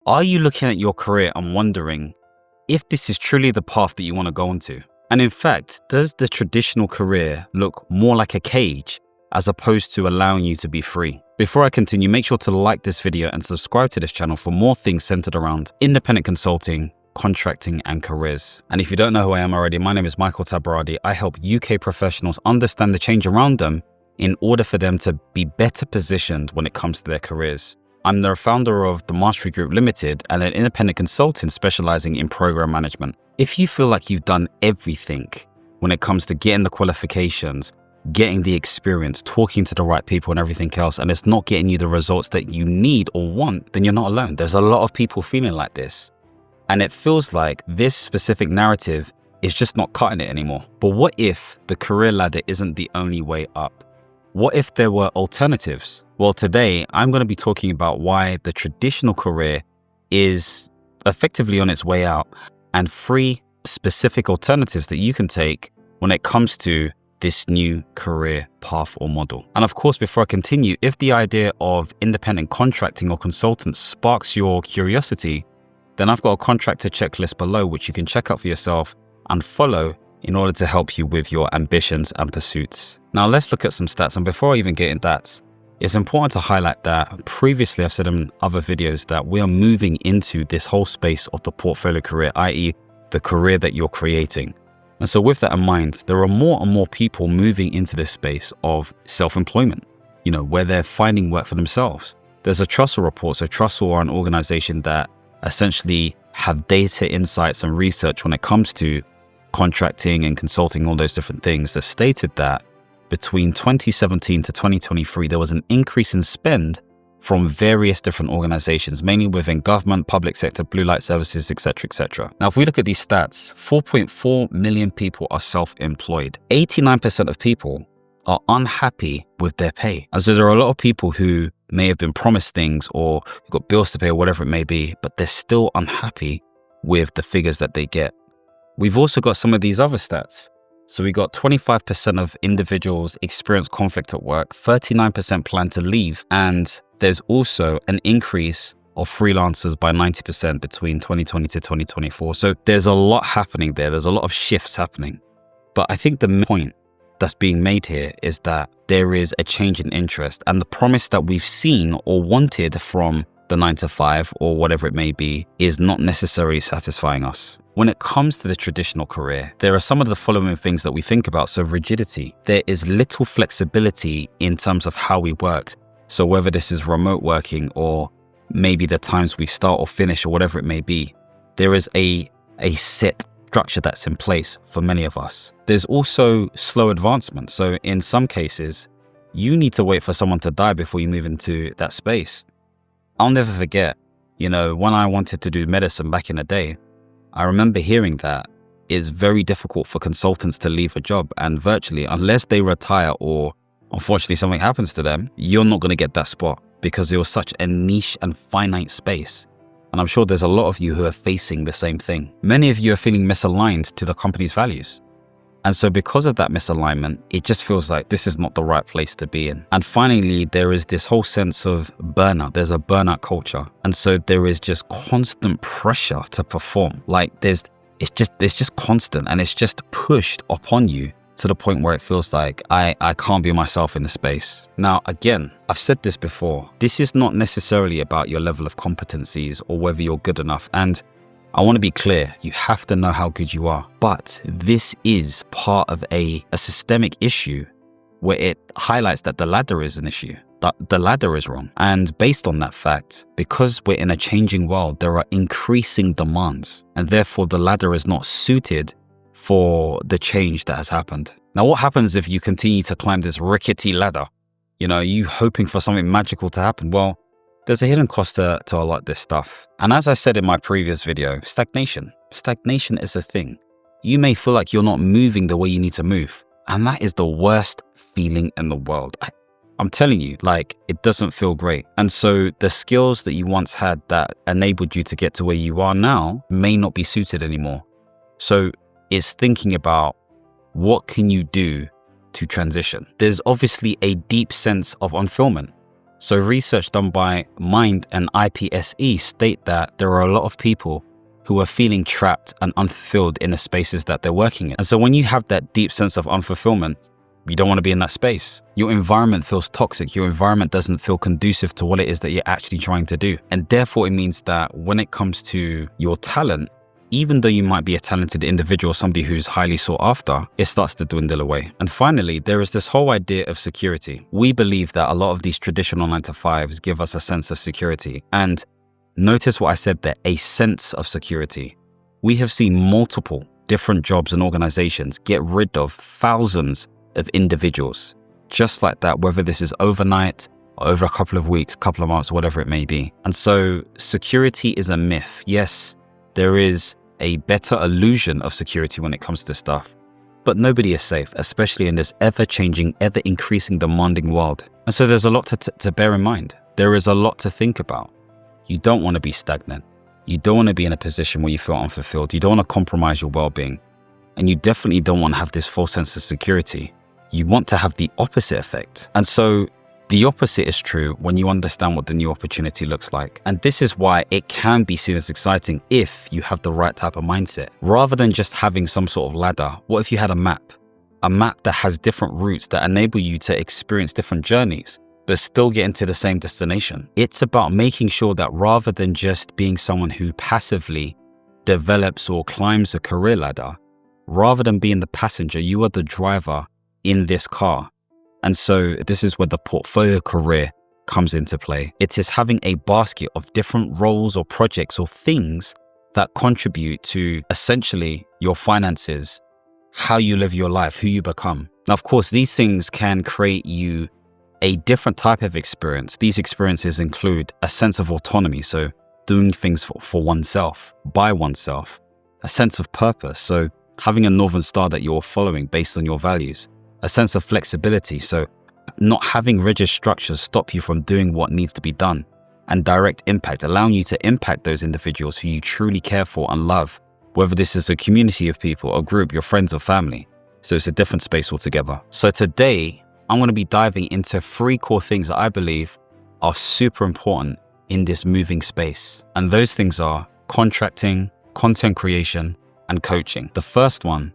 Are you looking at your career and wondering if this is truly the path that you want to go into? And in fact, does the traditional career look more like a cage as opposed to allowing you to be free? Before I continue, make sure to like this video and subscribe to this channel for more things centered around independent consulting, contracting, and careers. And if you don't know who I am already, my name is Michael Tabirade. I help UK professionals understand the change around them in order for them to be better positioned when it comes to their careers. I'm the founder of the Mastery Group Limited and an independent consultant specializing in program management. If you feel like you've done everything when it comes to getting the qualifications, getting the experience, talking to the right people and everything else, and it's not getting you the results that you need or want, then you're not alone. There's a lot of people feeling like this. And it feels like this specific narrative is just not cutting it anymore. But what if the career ladder isn't the only way up? What if there were alternatives? Well, today I'm going to be talking about why the traditional career is effectively on its way out and 3 specific alternatives that you can take when it comes to this new career path or model. And of course, before I continue, if the idea of independent contracting or consultant sparks your curiosity, then I've got a contractor checklist below which you can check out for yourself and follow in order to help you with your ambitions and pursuits. Now let's look at some stats. And before I even get into that, it's important to highlight that previously I've said in other videos that we are moving into this whole space of the portfolio career, i.e. the career that you're creating. And so with that in mind, there are more and more people moving into this space of self-employment, where they're finding work for themselves. There's a Trussell report. So Trussell are an organization that essentially have data insights and research when it comes to contracting and consulting, all those different things, that stated that between 2017 to 2023, there was an increase in spend from various different organizations, mainly within government, public sector, blue light services, etc., etc. Now, if we look at these stats, 4.4 million people are self-employed. 89% of people are unhappy with their pay. And so there are a lot of people who may have been promised things or got bills to pay or whatever it may be, but they're still unhappy with the figures that they get. We've also got some of these other stats. So we got 25% of individuals experience conflict at work, 39% plan to leave, and there's also an increase of freelancers by 90% between 2020 to 2024. So there's a lot happening there. There's a lot of shifts happening. But I think the main point that's being made here is that there is a change in interest, and the promise that we've seen or wanted from the 9 to 5 or whatever it may be is not necessarily satisfying us. When it comes to the traditional career, there are some of the following things that we think about. So rigidity, there is little flexibility in terms of how we work. So whether this is remote working or maybe the times we start or finish or whatever it may be, there is a set structure that's in place for many of us. There's also slow advancement. So in some cases, you need to wait for someone to die before you move into that space. I'll never forget, when I wanted to do medicine back in the day, I remember hearing that it's very difficult for consultants to leave a job, and virtually, unless they retire or unfortunately something happens to them, you're not going to get that spot because it was such a niche and finite space. And I'm sure there's a lot of you who are facing the same thing. Many of you are feeling misaligned to the company's values. And so because of that misalignment, it just feels like this is not the right place to be in. And finally, there is this whole sense of burnout. There's a burnout culture. And so there is just constant pressure to perform. Like it's just constant, and it's just pushed upon you to the point where it feels like I can't be myself in the space. Now, again, I've said this before. This is not necessarily about your level of competencies or whether you're good enough. And I want to be clear, you have to know how good you are. But this is part of a systemic issue where it highlights that the ladder is an issue, that the ladder is wrong. And based on that fact, because we're in a changing world, there are increasing demands, and therefore the ladder is not suited for the change that has happened. Now, what happens if you continue to climb this rickety ladder? You hoping for something magical to happen? Well, there's a hidden cost to a lot of this stuff. And as I said in my previous video, stagnation. Stagnation is a thing. You may feel like you're not moving the way you need to move. And that is the worst feeling in the world. I'm telling you, it doesn't feel great. And so the skills that you once had that enabled you to get to where you are now may not be suited anymore. So it's thinking about what can you do to transition. There's obviously a deep sense of unfulfillment. So research done by Mind and IPSE state that there are a lot of people who are feeling trapped and unfulfilled in the spaces that they're working in. And so when you have that deep sense of unfulfillment, you don't want to be in that space. Your environment feels toxic. Your environment doesn't feel conducive to what it is that you're actually trying to do. And therefore, it means that when it comes to your talent, even though you might be a talented individual, somebody who's highly sought after, it starts to dwindle away. And finally, there is this whole idea of security. We believe that a lot of these traditional 9-to-5s give us a sense of security. And notice what I said there, a sense of security. We have seen multiple different jobs and organizations get rid of thousands of individuals, just like that, whether this is overnight or over a couple of weeks, couple of months, whatever it may be. And so security is a myth. Yes, there is a better illusion of security when it comes to stuff, but nobody is safe, especially in this ever-changing, ever-increasing, demanding world. And so there's a lot to bear in mind. There is a lot to think about. You don't want to be stagnant. You don't want to be in a position where you feel unfulfilled. You don't want to compromise your well-being. And you definitely don't want to have this false sense of security. You want to have the opposite effect. And so the opposite is true when you understand what the new opportunity looks like. And this is why it can be seen as exciting if you have the right type of mindset. Rather than just having some sort of ladder, what if you had a map? A map that has different routes that enable you to experience different journeys, but still get into the same destination. It's about making sure that rather than just being someone who passively develops or climbs a career ladder, rather than being the passenger, you are the driver in this car. And so this is where the portfolio career comes into play. It is having a basket of different roles or projects or things that contribute to essentially your finances, how you live your life, who you become. Now, of course, these things can create you a different type of experience. These experiences include a sense of autonomy, so doing things for oneself, by oneself, a sense of purpose, so having a northern star that you're following based on your values, a sense of flexibility, so not having rigid structures stop you from doing what needs to be done, and direct impact, allowing you to impact those individuals who you truly care for and love, whether this is a community of people, a group, your friends or family. So it's a different space altogether. So today, I'm going to be diving into 3 core things that I believe are super important in this moving space. And those things are contracting, content creation, and coaching. The first one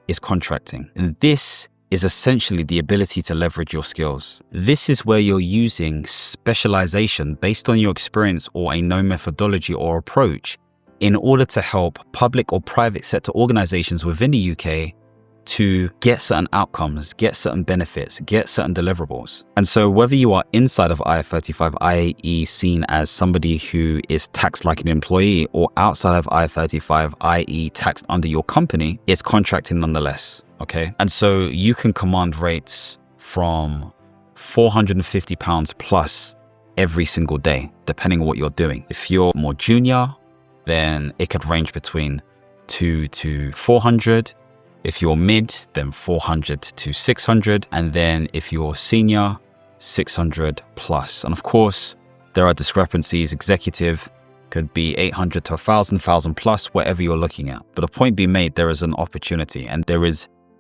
is contracting. And this is essentially the ability to leverage your skills. This is where you're using specialization based on your experience or a known methodology or approach in order to help public or private sector organizations within the UK to get certain outcomes, get certain benefits, get certain deliverables. And so whether you are inside of IR35, i.e. seen as somebody who is taxed like an employee, or outside of IR35, i.e. taxed under your company, it's contracting nonetheless, okay? And so you can command rates from £450 plus every single day, depending on what you're doing. If you're more junior, then it could range between 200 to 400. If you're mid, then 400 to 600. And then if you're senior, 600 plus. And of course, there are discrepancies. Executive could be 800 to 1,000 plus, whatever you're looking at. But a point being made, there is an opportunity, and there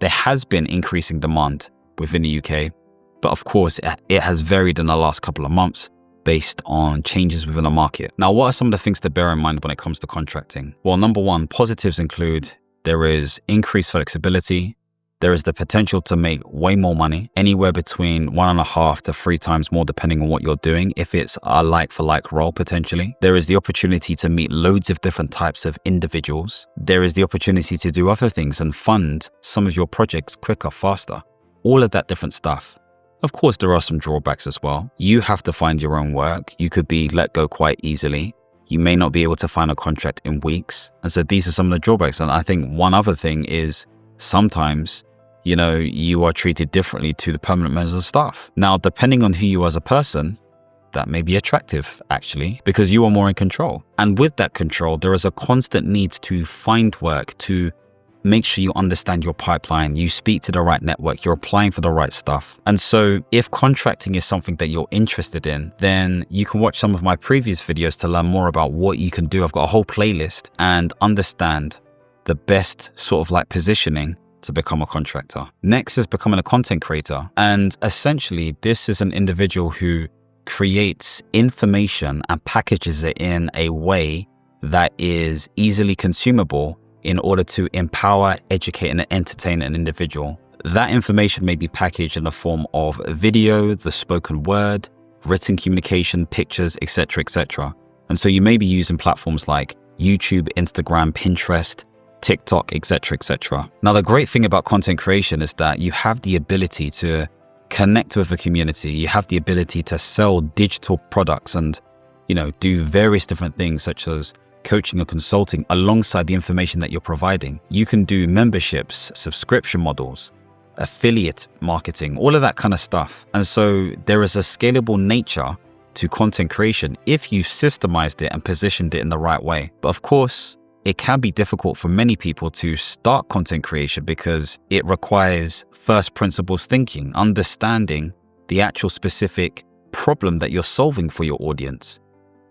has been increasing demand within the UK. But of course, it has varied in the last couple of months based on changes within the market. Now, what are some of the things to bear in mind when it comes to contracting? Well, number one, positives include there is increased flexibility. There is the potential to make way more money, anywhere between 1.5 to 3 times more, depending on what you're doing, if it's a like-for-like role, potentially. There is the opportunity to meet loads of different types of individuals. There is the opportunity to do other things and fund some of your projects quicker, faster. All of that different stuff. Of course, there are some drawbacks as well. You have to find your own work. You could be let go quite easily. You may not be able to find a contract in weeks. And so these are some of the drawbacks. And I think one other thing is sometimes, you are treated differently to the permanent members of staff. Now, depending on who you are as a person, that may be attractive, actually, because you are more in control. And with that control, there is a constant need to find work, to make sure you understand your pipeline, you speak to the right network, you're applying for the right stuff. And so if contracting is something that you're interested in, then you can watch some of my previous videos to learn more about what you can do. I've got a whole playlist, and understand the best sort of like positioning to become a contractor. Next is becoming a content creator. And essentially, this is an individual who creates information and packages it in a way that is easily consumable in order to empower, educate, and entertain an individual. That information may be packaged in the form of video, the spoken word, written communication, pictures, etc., etc. And so you may be using platforms like YouTube, Instagram, Pinterest, TikTok, etc., etc. Now, the great thing about content creation is that you have the ability to connect with a community. You have the ability to sell digital products and, do various different things such as coaching or consulting alongside the information that you're providing. You can do memberships, subscription models, affiliate marketing, all of that kind of stuff. And so there is a scalable nature to content creation if you've systemized it and positioned it in the right way. But of course, it can be difficult for many people to start content creation because it requires first principles thinking, understanding the actual specific problem that you're solving for your audience.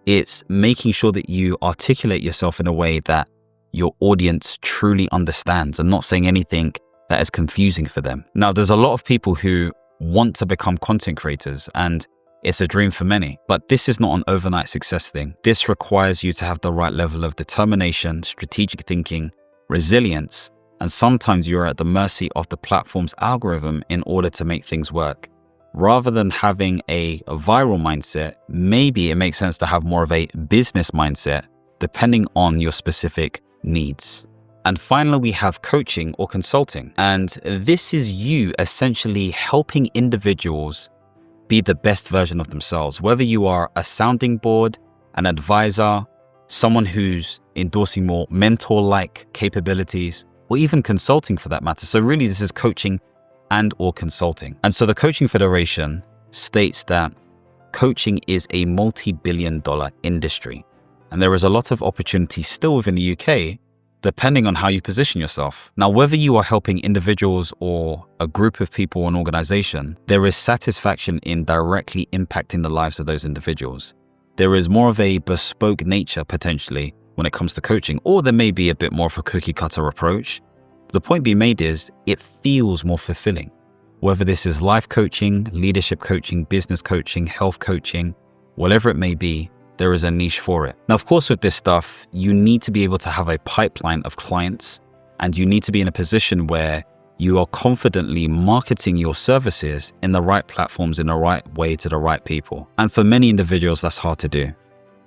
It's making sure that you articulate yourself in a way that your audience truly understands and not saying anything that is confusing for them. Now, there's a lot of people who want to become content creators, and it's a dream for many, but this is not an overnight success thing. This requires you to have the right level of determination, strategic thinking, resilience, and sometimes you're at the mercy of the platform's algorithm in order to make things work. Rather than having a viral mindset, maybe it makes sense to have more of a business mindset, depending on your specific needs. And finally, we have coaching or consulting. And this is you essentially helping individuals be the best version of themselves. Whether you are a sounding board, an advisor, someone who's endorsing more mentor-like capabilities, or even consulting for that matter. So really, this is coaching and or consulting. And so the Coaching Federation states that coaching is a multi-billion-dollar industry. And there is a lot of opportunity still within the UK, depending on how you position yourself. Now, whether you are helping individuals or a group of people or an organization, there is satisfaction in directly impacting the lives of those individuals. There is more of a bespoke nature potentially when it comes to coaching, or there may be a bit more of a cookie cutter approach. The point being made is it feels more fulfilling. Whether this is life coaching, leadership coaching, business coaching, health coaching, whatever it may be, there is a niche for it. Now, of course, with this stuff, you need to be able to have a pipeline of clients, and you need to be in a position where you are confidently marketing your services in the right platforms in the right way to the right people. And for many individuals, that's hard to do.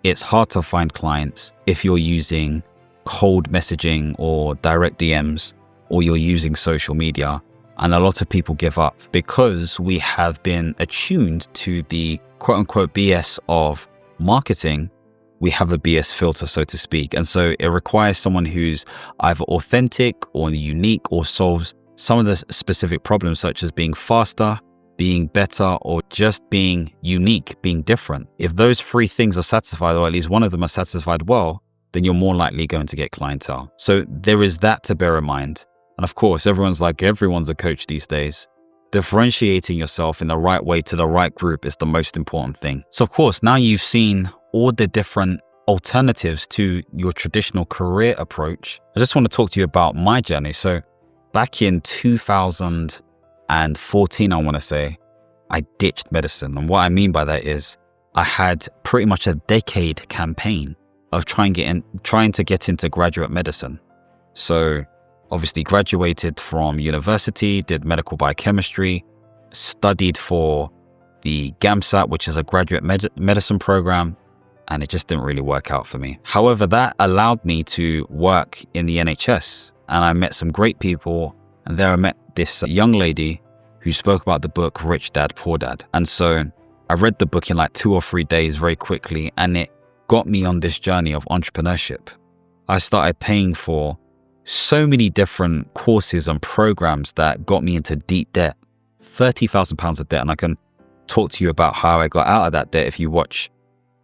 It's hard to find clients if you're using cold messaging or direct DMs, or you're using social media. And a lot of people give up because we have been attuned to the quote unquote BS of marketing. We have a BS filter, so to speak. And so it requires someone who's either authentic or unique or solves some of the specific problems, such as being faster, being better, or just being unique, being different. If those three things are satisfied, or at least one of them are satisfied well, then you're more likely going to get clientele. So there is that to bear in mind. And of course, everyone's a coach these days. Differentiating yourself in the right way to the right group is the most important thing. So of course, now you've seen all the different alternatives to your traditional career approach. I just want to talk to you about my journey. So back in 2014, I want to say, I ditched medicine. And what I mean by that is I had pretty much a decade campaign of trying to get into graduate medicine. So obviously graduated from university, did medical biochemistry, studied for the GAMSAT, which is a graduate medicine program, and it just didn't really work out for me. However, that allowed me to work in the NHS, and I met some great people, and there I met this young lady who spoke about the book Rich Dad, Poor Dad. And so I read the book in like 2 or 3 days very quickly, and it got me on this journey of entrepreneurship. I started paying for so many different courses and programs that got me into deep debt, £30,000 of debt. And I can talk to you about how I got out of that debt if you watch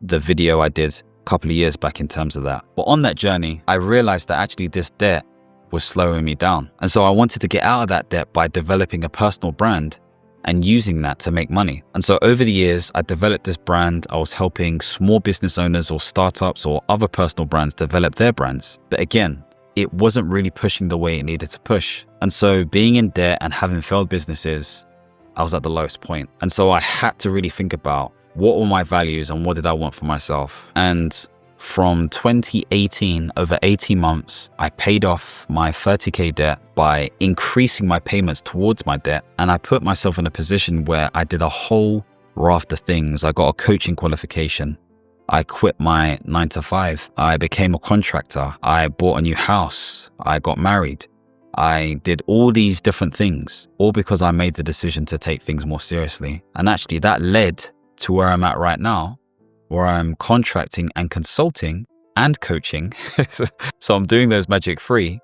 the video I did a couple of years back in terms of that. But on that journey, I realized that actually this debt was slowing me down. And so I wanted to get out of that debt by developing a personal brand and using that to make money. And so over the years, I developed this brand. I was helping small business owners or startups or other personal brands develop their brands. But again, it wasn't really pushing the way it needed to push. And so being in debt and having failed businesses, I was at the lowest point. And so I had to really think about what were my values and what did I want for myself. And from 2018, over 18 months, I paid off my 30K debt by increasing my payments towards my debt. And I put myself in a position where I did a whole raft of things. I got a coaching qualification. I quit my 9-to-5. I became a contractor. I bought a new house. I got married. I did all these different things, all because I made the decision to take things more seriously. And actually that led to where I'm at right now, where I'm contracting and consulting and coaching. So I'm doing those magic free,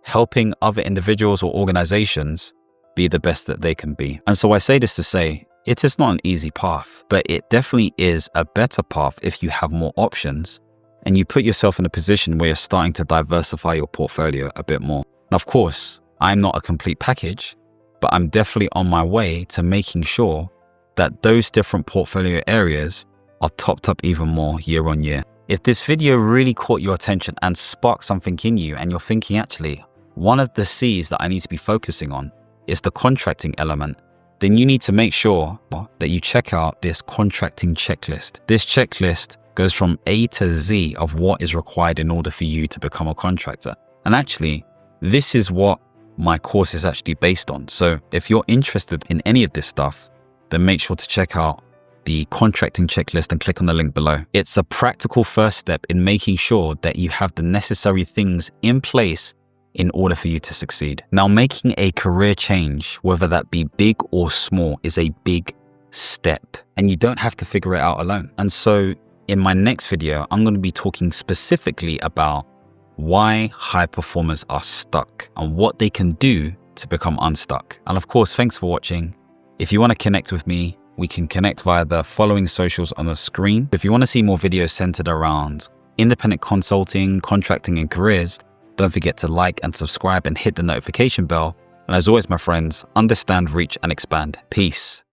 helping other individuals or organizations be the best that they can be. And so I say this to say, it is not an easy path, but it definitely is a better path if you have more options and you put yourself in a position where you're starting to diversify your portfolio a bit more. Of course, I'm not a complete package, but I'm definitely on my way to making sure that those different portfolio areas are topped up even more year on year. If this video really caught your attention and sparked something in you and you're thinking, actually, one of the C's that I need to be focusing on is the contracting element, then you need to make sure that you check out this contracting checklist. This checklist goes from A to Z of what is required in order for you to become a contractor. And actually, this is what my course is actually based on. So if you're interested in any of this stuff, then make sure to check out the contracting checklist and click on the link below. It's a practical first step in making sure that you have the necessary things in place in order for you to succeed. Now, making a career change, whether that be big or small, is a big step and you don't have to figure it out alone. And so in my next video, I'm going to be talking specifically about why high performers are stuck and what they can do to become unstuck. And of course, thanks for watching. If you want to connect with me, we can connect via the following socials on the screen. If you want to see more videos centered around independent consulting, contracting, and careers, don't forget to like and subscribe and hit the notification bell. And as always, my friends, understand, reach, and expand. Peace.